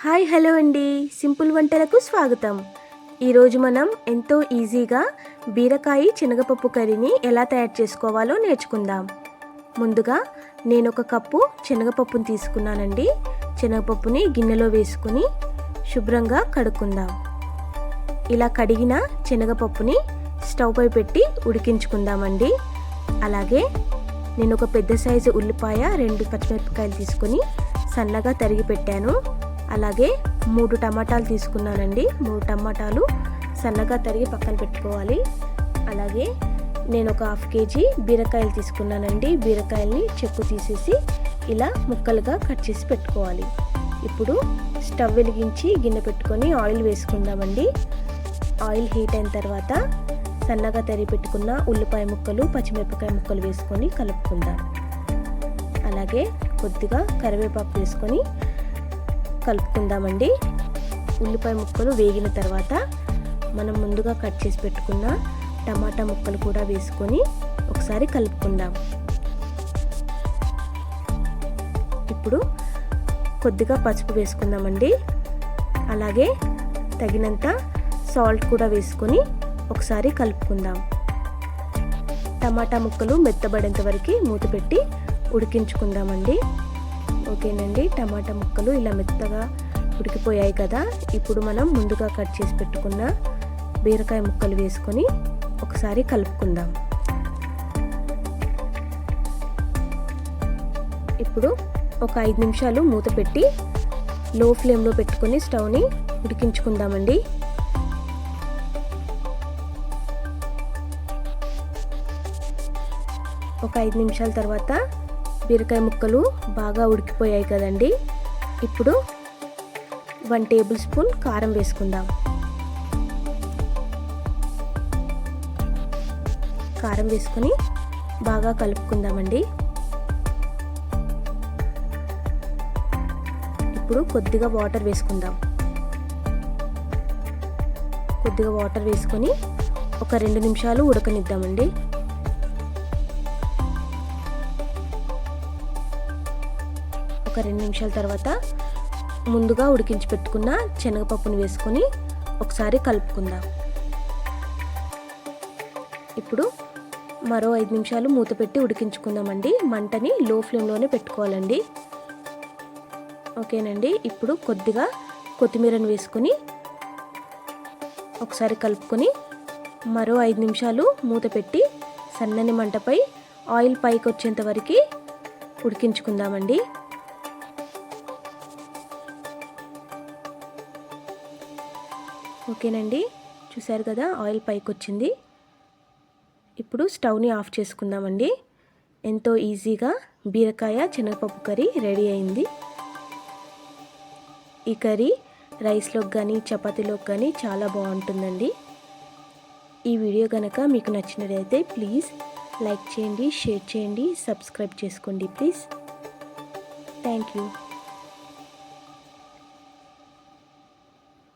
Hi hello అండి, simple వంటలకు స్వాగతం. ఈరోజు మనం ఎంతో ఈజీగా బీరకాయ శనగపప్పు కర్రీని ఎలా తయారు చేసుకోవాలో నేర్చుకుందాం. ముందుగా నేను ఒక కప్పు శనగపప్పుని తీసుకున్నానండి. శనగపప్పుని గిన్నెలో వేసుకుని శుభ్రంగా కడుక్కుందాం. ఇలా కడిగిన శనగపప్పుని స్టవ్ పై పెట్టి ఉడికించుకుందామండి. అలాగే నేను ఒక పెద్ద సైజు ఉల్లిపాయ, 2 పచ్చిమిరపకాయలు తీసుకుని సన్నగా తరిగి పెట్టాను. అలాగే 3 టమాటాలు తీసుకున్నానండి. 3 టమాటాలు సన్నగా తరిగి పక్కన పెట్టుకోవాలి. అలాగే నేను ఒక 1/2 కేజీ బీరకాయలు తీసుకున్నానండి. బీరకాయల్ని చెక్కు తీసేసి ఇలా ముక్కలుగా కట్ చేసి పెట్టుకోవాలి. ఇప్పుడు స్టవ్ వెలిగించి గిన్నె పెట్టుకొని ఆయిల్ వేసుకుందామండి. ఆయిల్ హీట్ అయిన తర్వాత సన్నగా తరిగి పెట్టుకున్న ఉల్లిపాయ ముక్కలు, పచ్చిమిరపకాయ ముక్కలు వేసుకొని కలుపుకుందాం. అలాగే కొద్దిగా కరివేపాకు వేసుకొని కలుపుకుందామండి. ఉల్లిపాయ ముక్కలు వేగిన తర్వాత మనం ముందుగా కట్ చేసి పెట్టుకున్న టమాటా ముక్కలు కూడా వేసుకొని ఒకసారి కలుపుకుందాం. ఇప్పుడు కొద్దిగా పసుపు వేసుకుందామండి. అలాగే తగినంత సాల్ట్ కూడా వేసుకొని ఒకసారి కలుపుకుందాం. టమాటా ముక్కలు మెత్తబడేంత వరకు మూత పెట్టి ఉడికించుకుందామండి. ఓకేనండి, టమాటా ముక్కలు ఇలా మెత్తగా ఉడికిపోయాయి కదా. ఇప్పుడు మనం ముందుగా కట్ చేసి పెట్టుకున్న బీరకాయ ముక్కలు వేసుకొని ఒకసారి కలుపుకుందాం. ఇప్పుడు ఒక 5 నిమిషాలు మూత పెట్టి లో ఫ్లేమ్లో పెట్టుకొని స్టవ్ని ఉడికించుకుందామండి. ఒక 5 నిమిషాల తర్వాత బీరకాయ ముక్కలు బాగా ఉడికిపోయాయి కదండి. ఇప్పుడు 1 టేబుల్ స్పూన్ కారం వేసుకుందాం. కారం వేసుకొని బాగా కలుపుకుందామండి. ఇప్పుడు కొద్దిగా వాటర్ వేసుకుందాం. కొద్దిగా వాటర్ వేసుకొని ఒక 2 నిమిషాలు ఉడకనిద్దామండి. ఒక 2 నిమిషాల తర్వాత ముందుగా ఉడికించి పెట్టుకున్న శనగపప్పుని వేసుకొని ఒకసారి కలుపుకుందాం. ఇప్పుడు మరో 5 నిమిషాలు మూత పెట్టి ఉడికించుకుందామండి. మంటని లో ఫ్లేమ్లోనే పెట్టుకోవాలండి. ఓకేనండి, ఇప్పుడు కొద్దిగా కొత్తిమీరను వేసుకొని ఒకసారి కలుపుకొని మరో 5 నిమిషాలు మూత పెట్టి సన్నని మంటపై ఆయిల్ పైకి వచ్చేంత వరకు ఉడికించుకుందామండి. ఓకేనండి, చూసారు కదా, ఆయిల్ పైకి వచ్చింది. ఇప్పుడు స్టవ్ని ఆఫ్ చేసుకుందామండి. ఎంతో ఈజీగా బీరకాయ శనగపప్పు కర్రీ రెడీ అయింది. ఈ కర్రీ రైస్లోకి కానీ చపాతీలోకి కానీ చాలా బాగుంటుందండి. ఈ వీడియో కనుక మీకు నచ్చినట్లయితే ప్లీజ్ లైక్ చేయండి, షేర్ చేయండి, సబ్స్క్రైబ్ చేసుకోండి ప్లీజ్. Thank you.